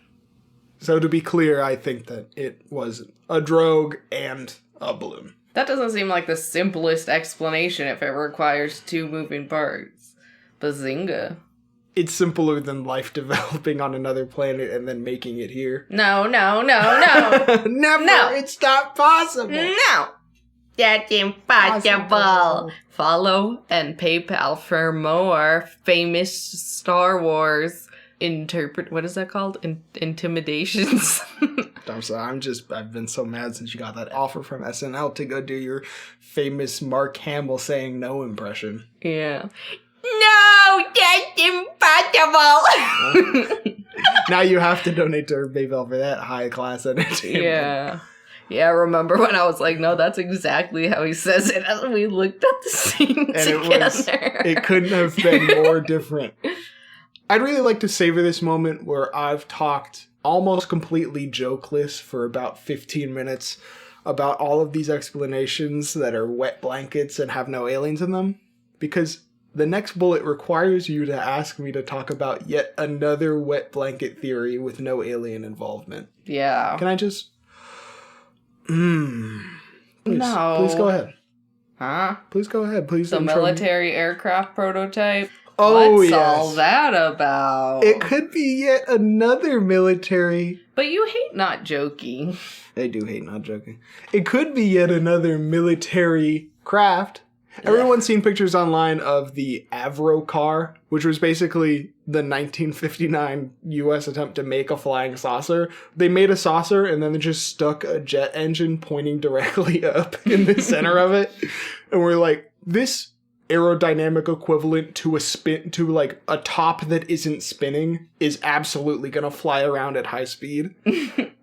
So to be clear, I think that it was a drogue and a balloon. That doesn't seem like the simplest explanation if it requires two moving parts. Bazinga. It's simpler than life developing on another planet and then making it here. No. Never! No. It's not possible! No! That's impossible! Follow and PayPal for more famous Star Wars what is that called? Intimidations? I'm sorry, I've been so mad since you got that offer from SNL to go do your famous Mark Hamill saying no impression. Yeah. No! No, that's impossible. Now you have to donate to Herb Bayville for that high class entertainment. Yeah. Yeah, I remember when I was like, no, that's exactly how he says it. And we looked at the scene together. It couldn't have been more different. I'd really like to savor this moment where I've talked almost completely jokeless for about 15 minutes about all of these explanations that are wet blankets and have no aliens in them, because the next bullet requires you to ask me to talk about yet another wet blanket theory with no alien involvement. Yeah. Can I just... Please, No. Please go ahead. Huh? Please go ahead. Please. The military aircraft prototype? Oh, What's yes. all that about? It could be yet another military... But you hate not joking. I do hate not joking. It could be yet another military craft. Everyone's seen pictures online of the Avro car, which was basically the 1959 U.S. attempt to make a flying saucer. They made a saucer and then they just stuck a jet engine pointing directly up in the center of it. And we're like, this aerodynamic equivalent to a top that isn't spinning is absolutely gonna fly around at high speed.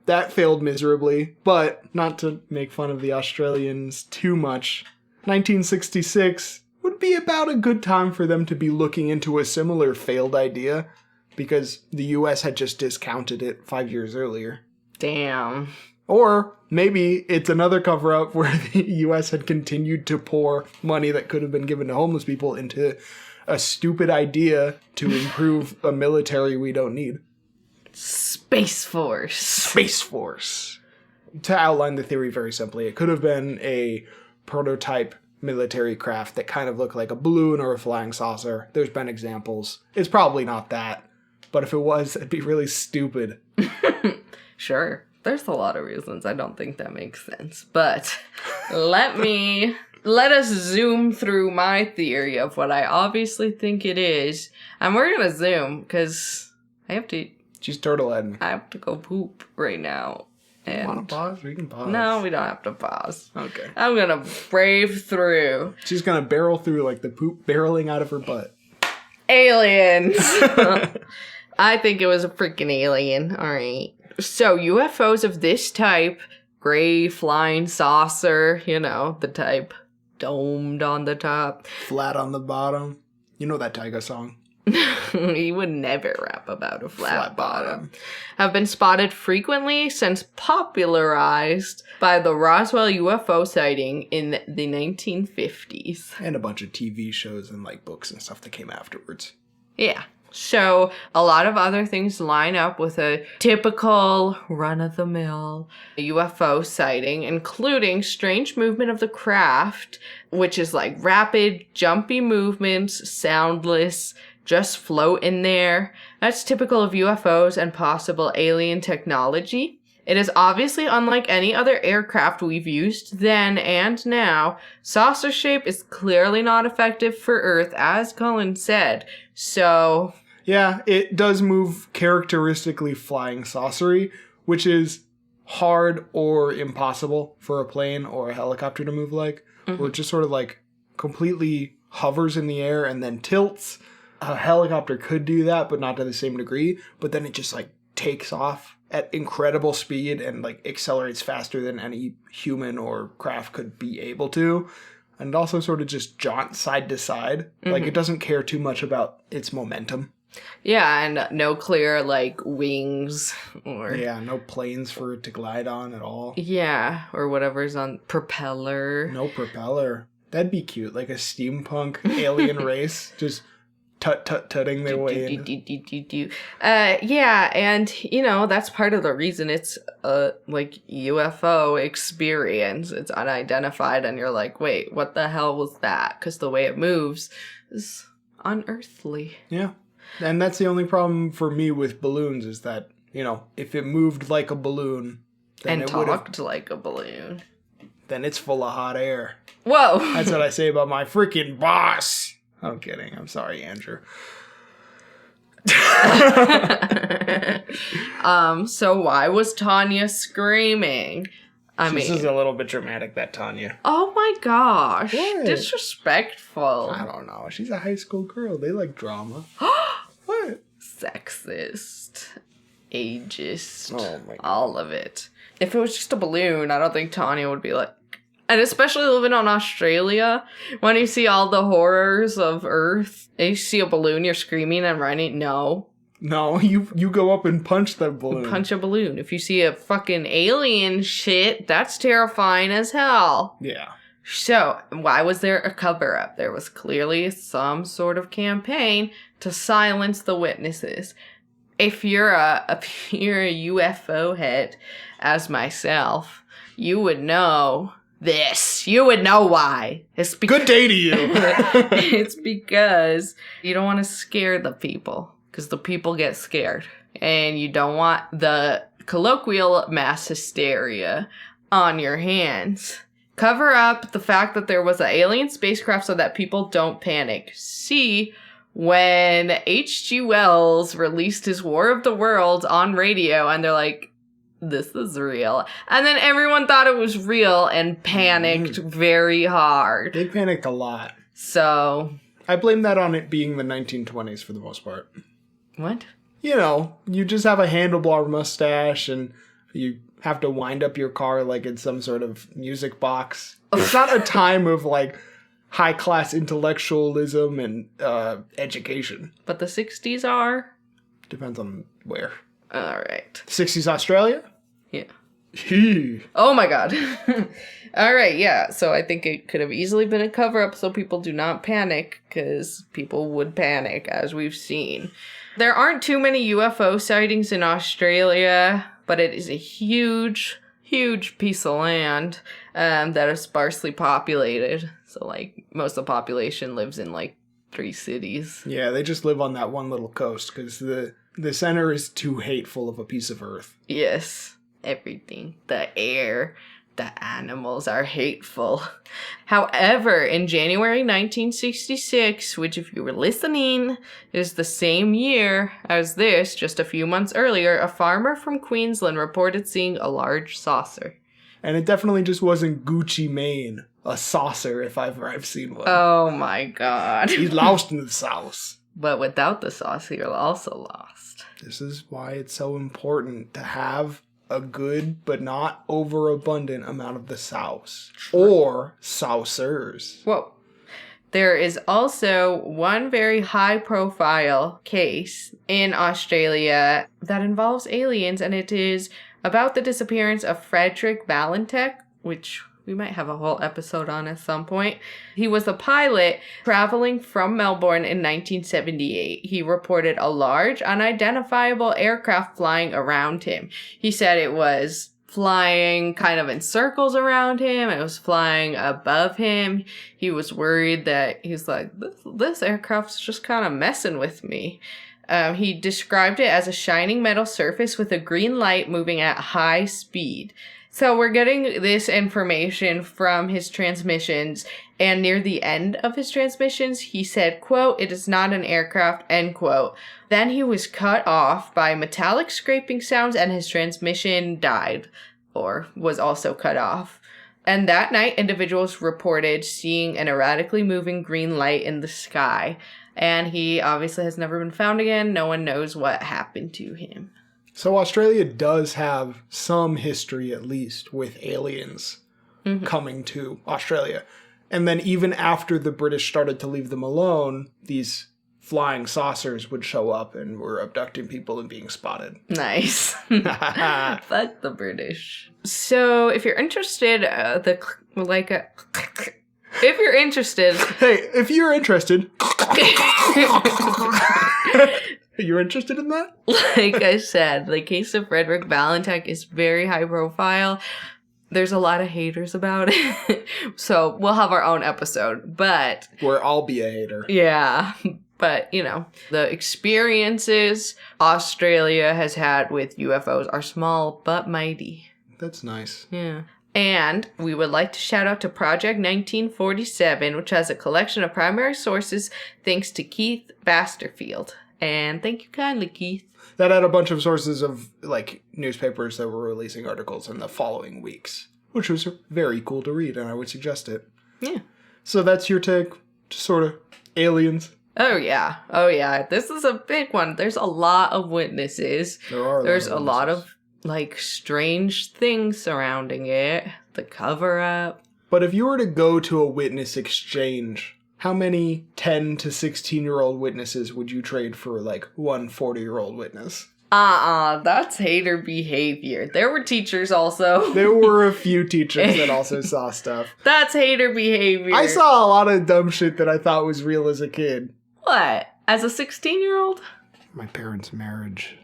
That failed miserably, but not to make fun of the Australians too much, 1966 would be about a good time for them to be looking into a similar failed idea, because the US had just discounted it 5 years earlier. Damn. Or maybe it's another cover-up where the US had continued to pour money that could have been given to homeless people into a stupid idea to improve a military we don't need. Space Force. Space Force. To outline the theory very simply, it could have been a prototype military craft that kind of looked like a balloon or a flying saucer. There's been examples. It's probably not that. But if it was, it'd be really stupid. Sure. There's a lot of reasons I don't think that makes sense. But let us zoom through my theory of what I obviously think it is. And we're going to zoom because I have to... She's turtle-heading. I have to go poop right now. And You want to pause? We can pause. no, we don't have to pause. Okay. I'm going to brave through. She's going to barrel through like the poop barreling out of her butt. Aliens. I think it was a freaking alien. All right. So UFOs of this type, gray flying saucer, you know, the type domed on the top. Flat on the bottom. You know that Tyga song? He would never rap about a flat bottom. Have been spotted frequently since popularized by the Roswell UFO sighting in the 1950s. And a bunch of TV shows and like books and stuff that came afterwards. Yeah. So a lot of other things line up with a typical run-of-the-mill UFO sighting, including strange movement of the craft, which is like rapid, jumpy movements, soundless, just float in there. That's typical of UFOs and possible alien technology. It is obviously unlike any other aircraft we've used then and now. Saucer shape is clearly not effective for Earth, as Cullen said. So... yeah, it does move characteristically flying saucery, which is hard or impossible for a plane or a helicopter to move like. Where it just sort of like completely hovers in the air and then tilts. A helicopter could do that, but not to the same degree. But then it just like takes off at incredible speed and like accelerates faster than any human or craft could be able to. And it also sort of just jaunts side to side. Like it doesn't care too much about its momentum. yeah, and no clear, like, wings or... yeah, no planes for it to glide on at all. yeah, or whatever's on propeller. No propeller. That'd be cute. Like a steampunk alien race. Just tut-tut-tutting their way in. Yeah, and, you know, that's part of the reason it's a, like, UFO experience. It's unidentified, and you're like, wait, what the hell was that? Because the way it moves is unearthly. Yeah. And that's the only problem for me with balloons is that, you know, if it moved like a balloon... then And it would've- talked like a balloon. then it's full of hot air. Whoa! That's what I say about my freaking boss. I'm kidding. I'm sorry, Andrew. So why was Tanya screaming? This is a little bit dramatic, that Tanya. Oh my gosh. What? Disrespectful. I don't know. She's a high school girl. They like drama. What? Sexist. Ageist. Oh my God. All of it. If it was just a balloon, I don't think Tanya would be like... And especially living on Australia, when you see all the horrors of Earth, and you see a balloon, you're screaming and running. No. No, you go up and punch that balloon. Punch a balloon. If you see a fucking alien shit, that's terrifying as hell. Yeah. So, why was there a cover-up? There was clearly some sort of campaign to silence the witnesses. If you're a UFO head, as myself, you would know this. You would know why. Good day to you. It's because you don't want to scare the people. Because the people get scared. And you don't want the colloquial mass hysteria on your hands. Cover up the fact that there was an alien spacecraft so that people don't panic. See, when H.G. Wells released his War of the Worlds on radio, and they're like, this is real. And then everyone thought it was real and panicked very hard. They panicked a lot. So... I blame that on it being the 1920s for the most part. What? You know, you just have a handlebar mustache and you have to wind up your car like it's some sort of music box. It's not a time of, like, high-class intellectualism and education. But the 60s are? Depends on where. All right. 60s Australia? Yeah. Hee. Oh my god. All right, yeah. So I think it could have easily been a cover-up so people do not panic, because people would panic, as we've seen. There aren't too many UFO sightings in Australia, but it is a huge, huge piece of land that is sparsely populated. So, like, most of the population lives in, like, 3 cities. Yeah, they just live on that one little coast, because the center is too hateful of a piece of Earth. Yes. Everything. The air. The animals are hateful. However, in January 1966, which if you were listening, is the same year as this, just a few months earlier, a farmer from Queensland reported seeing a large saucer. And it definitely just wasn't Gucci Mane, a saucer if I've seen one. Oh my god. He's lost in the sauce. But without the sauce, you're also lost. This is why it's so important to have a good but not overabundant amount of the sauce. Or saucers. Whoa. There is also one very high-profile case in Australia that involves aliens, and it is about the disappearance of Frederick Valentek, which we might have a whole episode on at some point. He was a pilot traveling from Melbourne in 1978. He reported a large, unidentifiable aircraft flying around him. He said it was flying kind of in circles around him. It was flying above him. He was worried that he's like, this aircraft's just kind of messing with me. He described it as a shining metal surface with a green light moving at high speed. So we're getting this information from his transmissions, and near the end of his transmissions, he said, quote, "It is not an aircraft," end quote. Then he was cut off by metallic scraping sounds, and his transmission died, or was also cut off. And that night, individuals reported seeing an erratically moving green light in the sky. And he obviously has never been found again. No one knows what happened to him. So Australia does have some history, at least, with aliens coming to Australia. And then even after the British started to leave them alone, these flying saucers would show up and were abducting people and being spotted. Nice. Fuck the British. So if you're interested, if you're interested... Hey, if you're interested... You're interested in that? Like I said, the case of Frederick Valentek is very high profile. There's a lot of haters about it. So we'll have our own episode, but... Where I'll be a hater. Yeah. But, you know, the experiences Australia has had with UFOs are small but mighty. That's nice. Yeah. And we would like to shout out to Project 1947, which has a collection of primary sources thanks to Keith Basterfield. And thank you kindly, Keith. That had a bunch of sources of, like, newspapers that were releasing articles in the following weeks. which was very cool to read, and I would suggest it. Yeah. So that's your take, just sort of aliens. Oh yeah. This is a big one. There's a lot of witnesses. There's a lot of like strange things surrounding it. The cover up. But if you were to go to a witness exchange, how many 10 to 16-year-old witnesses would you trade for like one 40-year-old witness? That's hater behavior. There were teachers also. There were a few teachers that also saw stuff. That's hater behavior. I saw a lot of dumb shit that I thought was real as a kid. What? As a 16-year-old? My parents' marriage.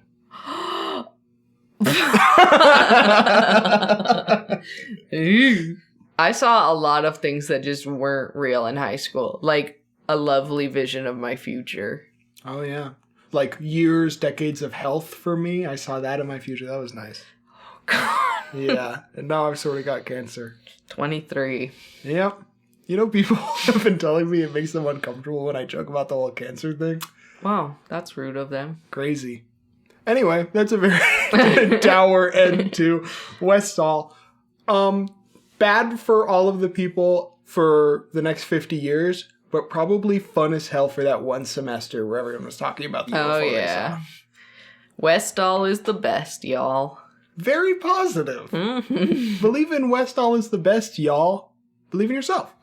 I saw a lot of things that just weren't real in high school. Like a lovely vision of my future. Oh, yeah. Like years, decades of health for me. I saw that in my future. That was nice. Oh, God. Yeah. And now I've sort of got cancer. 23. Yep. You know, people have been telling me it makes them uncomfortable when I joke about the whole cancer thing. Wow, that's rude of them. Crazy. Anyway, that's a very dour end to Westall. Bad for all of the people for the next 50 years, but probably fun as hell for that one semester where everyone was talking about the UFO. Oh, yeah. Westall is the best, y'all. Very positive. Mm-hmm. Believe in Westall is the best, y'all. Believe in yourself.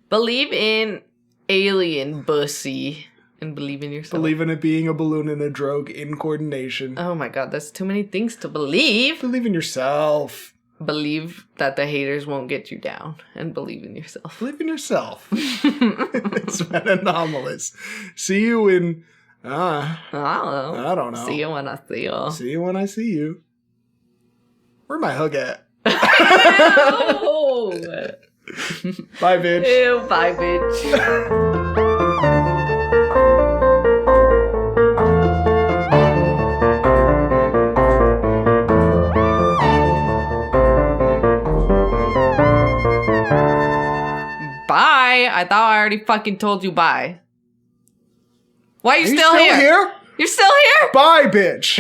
Believe in alien bussy. And believe in yourself. Believe in it being a balloon and a drogue in coordination. Oh my god, that's too many things to believe. Believe in yourself. Believe that the haters won't get you down. And believe in yourself. Believe in yourself. It's been Anomalous. See you in... I don't know. See you when I see you. See you when I see you. Where'd my hug at? No. Bye, bitch. Ew, bye, bitch. Bye. I thought I already fucking told you bye. Why are you still here? Here? You're still here? Bye, bitch.